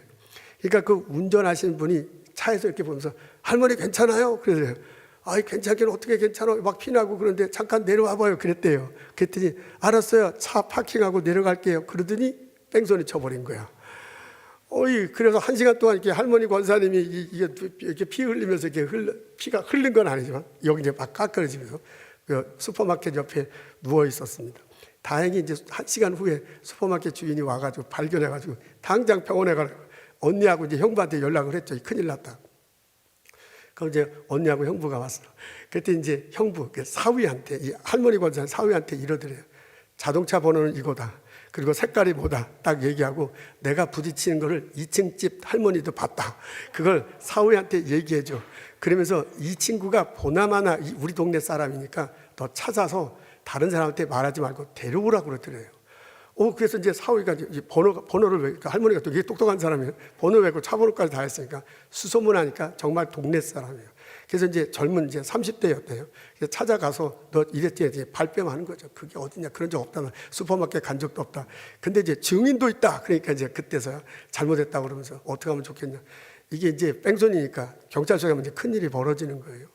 그러니까 그 운전하시는 분이 차에서 이렇게 보면서 할머니 괜찮아요? 그래서요. 괜찮긴 어떻게 괜찮아? 막 피나고 그런데 잠깐 내려와 봐요. 그랬대요. 그랬더니 알았어요. 차 파킹하고 내려갈게요. 그러더니 뺑소니 쳐버린 거야. 그래서 1시간 동안 이렇게 할머니 권사님이 이게 피 흘리면서 피가 흐른 건 아니지만 여기 이제 막 깎아지면서 그 슈퍼마켓 옆에 누워 있었습니다. 다행히 이제 1시간 후에 슈퍼마켓 주인이 와가지고 발견해가지고 당장 병원에 가서 언니하고 이제 형부한테 연락을 했죠. 큰일 났다. 그럼 이제 언니하고 형부가 왔어. 그때 이제 형부, 사위한테, 이 할머니 권사님 사위한테 이러더래요. 자동차 번호는 이거다. 그리고 색깔이 뭐다. 딱 얘기하고 내가 부딪히는 거를 2층 집 할머니도 봤다. 그걸 사위한테 얘기해줘. 그러면서 이 친구가 보나마나 우리 동네 사람이니까 너 찾아서 다른 사람한테 말하지 말고 데려오라고 그러더래요. 그래서 이제 사위가 번호를 외고, 할머니가 되게 똑똑한 사람이에요. 번호 외고 차 번호까지 다 했으니까 수소문하니까 정말 동네 사람이에요. 그래서 이제 젊은 30대였대요. 그래서 찾아가서 너 이랬지 이제 발뺌하는 거죠. 그게 어디냐, 그런 적 없다. 슈퍼마켓 간 적도 없다. 근데 이제 증인도 있다. 그러니까 이제 그때서야 잘못했다고 그러면서 어떻게 하면 좋겠냐. 이게 이제 뺑소니니까 경찰서에 가면 이제 큰 일이 벌어지는 거예요.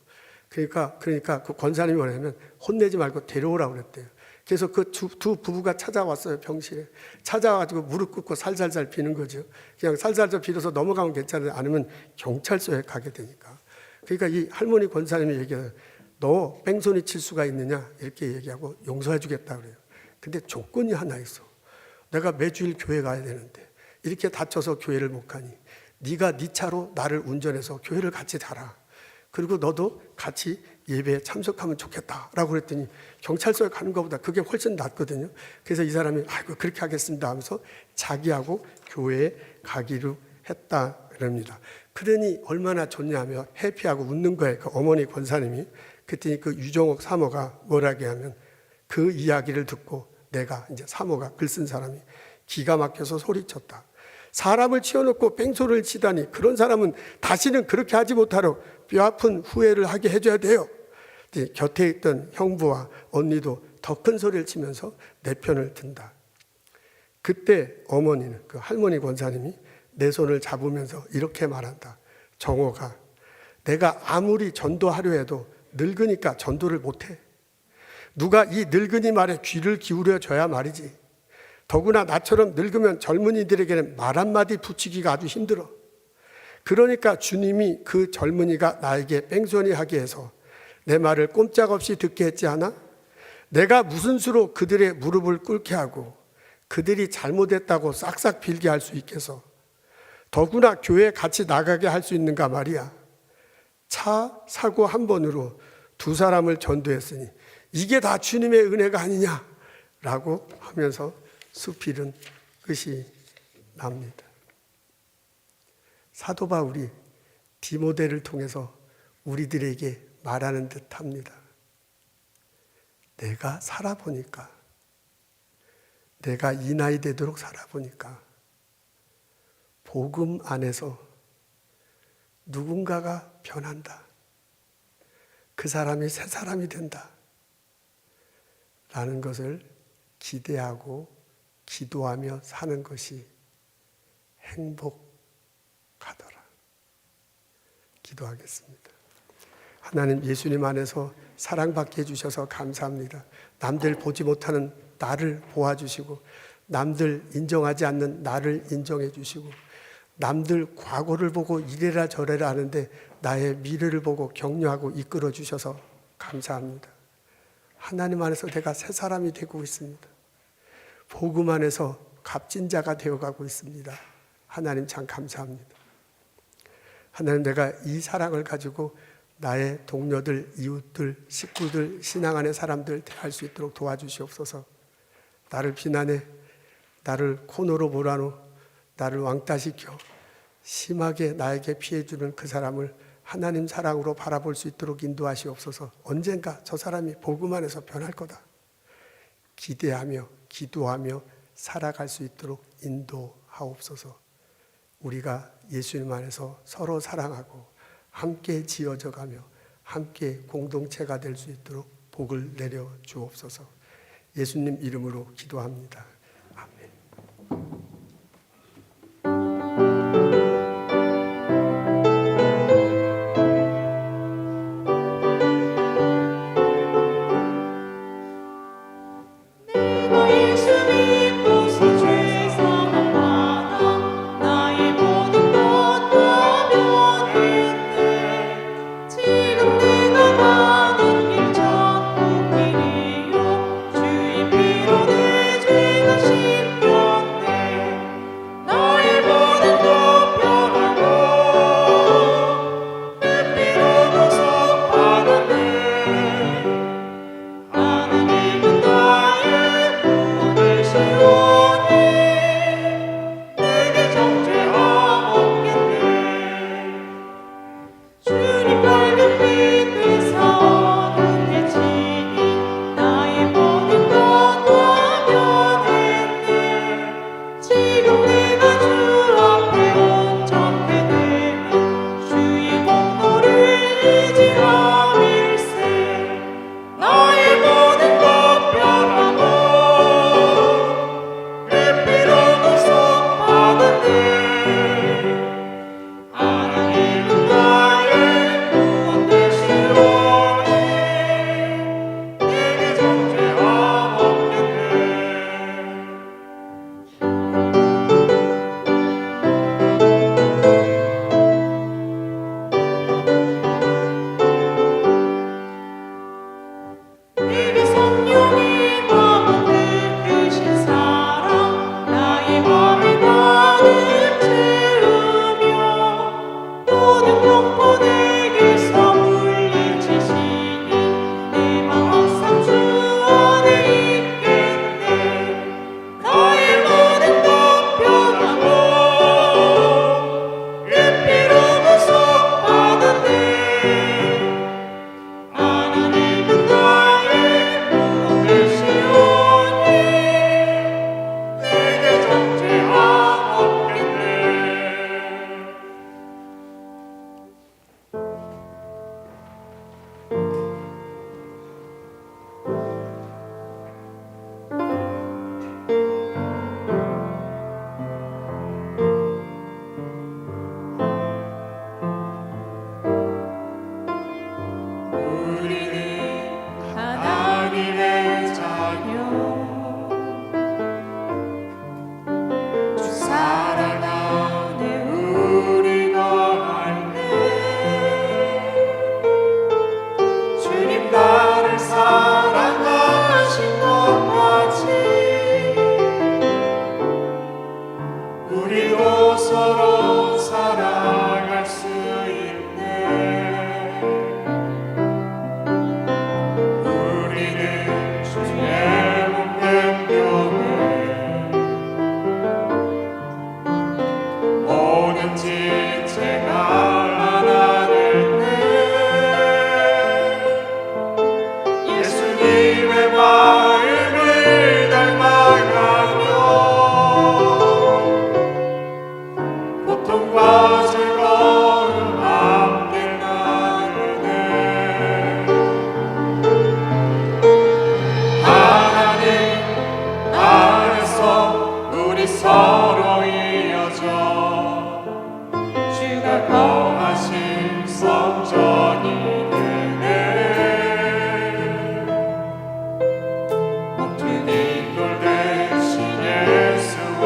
그러니까 그 권사님이 뭐냐면 혼내지 말고 데려오라고 그랬대요. 그래서 그 두 부부가 찾아왔어요. 병실에 찾아와가지고 무릎 꿇고 살살살 비는 거죠. 그냥 살살살 빌어서 넘어가면 괜찮은데 아니면 경찰서에 가게 되니까. 그러니까 이 할머니 권사님이 얘기해요. 너 뺑소니 칠 수가 있느냐 이렇게 얘기하고 용서해 주겠다 그래요. 근데 조건이 하나 있어. 내가 매주일 교회 가야 되는데 이렇게 다쳐서 교회를 못 가니 네가 네 차로 나를 운전해서 교회를 같이 가라. 그리고 너도 같이 예배에 참석하면 좋겠다라고 그랬더니 경찰서에 가는 것보다 그게 훨씬 낫거든요. 그래서 이 사람이 그렇게 하겠습니다 하면서 자기하고 교회에 가기로 했다 그럽니다. 그러니 얼마나 좋냐며 해피하고 웃는 거예요. 그 어머니 권사님이. 그랬더니 그 유정옥 사모가 뭐라게 하면 그 이야기를 듣고 내가 이제 사모가 글 쓴 사람이 기가 막혀서 소리쳤다. 사람을 치워놓고 뺑소리를 치다니 그런 사람은 다시는 그렇게 하지 못하도록 뼈아픈 후회를 하게 해줘야 돼요. 곁에 있던 형부와 언니도 더 큰 소리를 치면서 내 편을 든다. 그때 어머니는, 그 할머니 권사님이 내 손을 잡으면서 이렇게 말한다. 정호가, 내가 아무리 전도하려 해도 늙으니까 전도를 못해. 누가 이 늙은이 말에 귀를 기울여 줘야 말이지. 더구나 나처럼 늙으면 젊은이들에게는 말 한마디 붙이기가 아주 힘들어. 그러니까 주님이 그 젊은이가 나에게 뺑소니 하게 해서 내 말을 꼼짝없이 듣게 했지 않아? 내가 무슨 수로 그들의 무릎을 꿇게 하고 그들이 잘못했다고 싹싹 빌게 할 수 있겠어. 더구나 교회에 같이 나가게 할 수 있는가 말이야. 차 사고 한 번으로 두 사람을 전도했으니 이게 다 주님의 은혜가 아니냐라고 하면서 수필은 끝이 납니다. 사도 바울이 디모데를 통해서 우리들에게 말하는 듯합니다. 내가 살아보니까, 내가 이 나이 되도록 살아보니까 복음 안에서 누군가가 변한다. 그 사람이 새 사람이 된다. 라는 것을 기대하고 기도하며 사는 것이 행복하더라. 기도하겠습니다. 하나님, 예수님 안에서 사랑받게 해주셔서 감사합니다. 남들 보지 못하는 나를 보아주시고, 남들 인정하지 않는 나를 인정해 주시고, 남들 과거를 보고 이래라 저래라 하는데 나의 미래를 보고 격려하고 이끌어 주셔서 감사합니다. 하나님 안에서 내가 새 사람이 되고 있습니다. 복음 안에서 값진 자가 되어가고 있습니다. 하나님 참 감사합니다. 하나님, 내가 이 사랑을 가지고 나의 동료들, 이웃들, 식구들, 신앙 안의 사람들 대할 수 있도록 도와주시옵소서. 나를 비난해, 나를 코너로 몰아넣어, 나를 왕따시켜 심하게 나에게 피해주는 그 사람을 하나님 사랑으로 바라볼 수 있도록 인도하시옵소서. 언젠가 저 사람이 복음 안에서 변할 거다. 기대하며 기도하며 살아갈 수 있도록 인도하옵소서. 우리가 예수님 안에서 서로 사랑하고 함께 지어져 가며 함께 공동체가 될 수 있도록 복을 내려 주옵소서. 예수님 이름으로 기도합니다. 아멘. 주가 거하신 성전이 되네. 모퉁이 돌 대신 예수와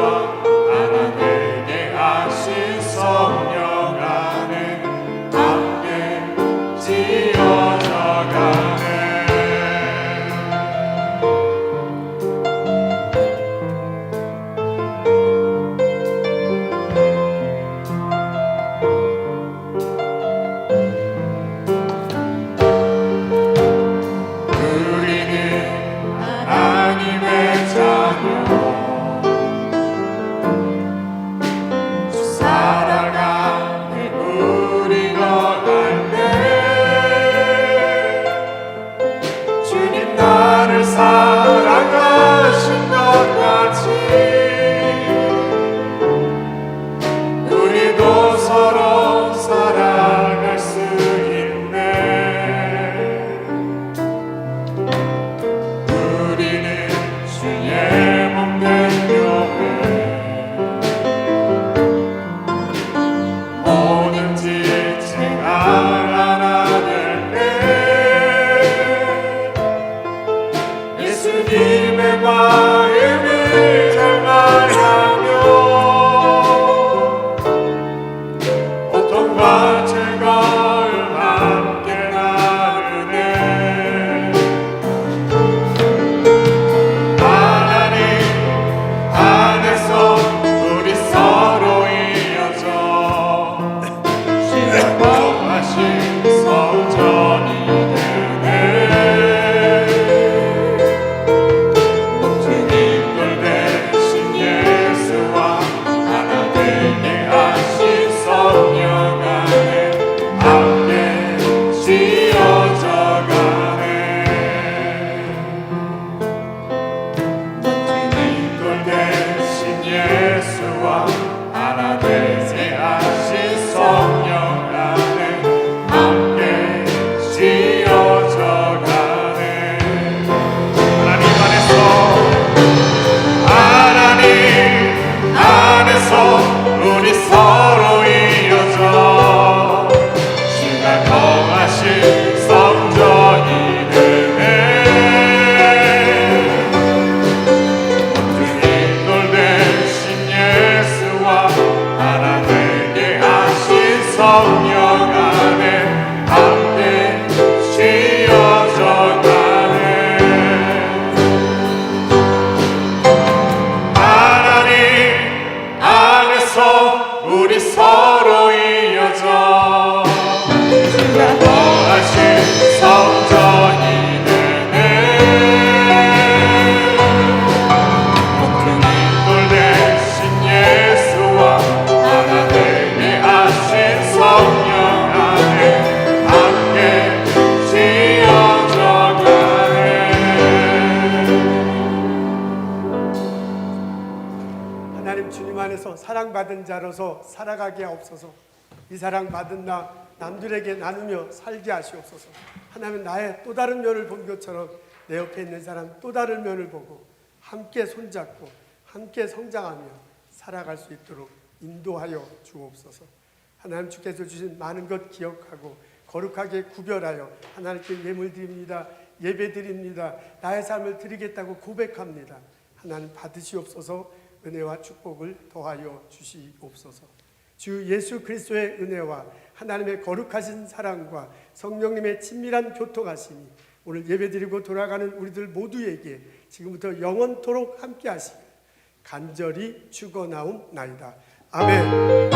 하나 되게 하신 성령 안에 함께 지어져가네. 사랑하신 것 같이 우리도 서로 사랑할 수 있네. 우리는 주의 몸된 교회, 모든 지체가 하나 될 때 예수님의 마음을 닮아가며 고통과 즐거움 함께 나누네. 하나님 안에서 우리 서로 이어져 주가 거하신 성전이 되네. 우리 서로 이어져 주가 거하신 성전이 되네. 모퉁이 돌 대신 예수와 하나 되게 하신 성령 안에 함께 지어져 가네. 하나님 안에서 우리 서로 이어져 주가 거하신 성전이 되네. 모퉁이 돌 대신 예수와 하나 되게 하신 성령 안에 함께 지어져 가네. 하나님 주님 안에서 사랑받은 자로서 살아가게 하옵소서. 이 사랑받은 나 남들에게 나누며 살게 하시옵소서. 하나님 나의 또 다른 면을 본 것처럼 내 옆에 있는 사람 또 다른 면을 보고 함께 손잡고 함께 성장하며 살아갈 수 있도록 인도하여 주옵소서. 하나님 주께서 주신 많은 것 기억하고 거룩하게 구별하여 하나님께 예물 드립니다. 예배 드립니다. 나의 삶을 드리겠다고 고백합니다. 하나님 받으시옵소서. 은혜와 축복을 더하여 주시옵소서. 주 예수 그리스도의 은혜와 하나님의 거룩하신 사랑과 성령님의 친밀한 교통하심이 오늘 예배드리고 돌아가는 우리들 모두에게 지금부터 영원토록 함께 하시길 간절히 축원하옵나이다. 아멘.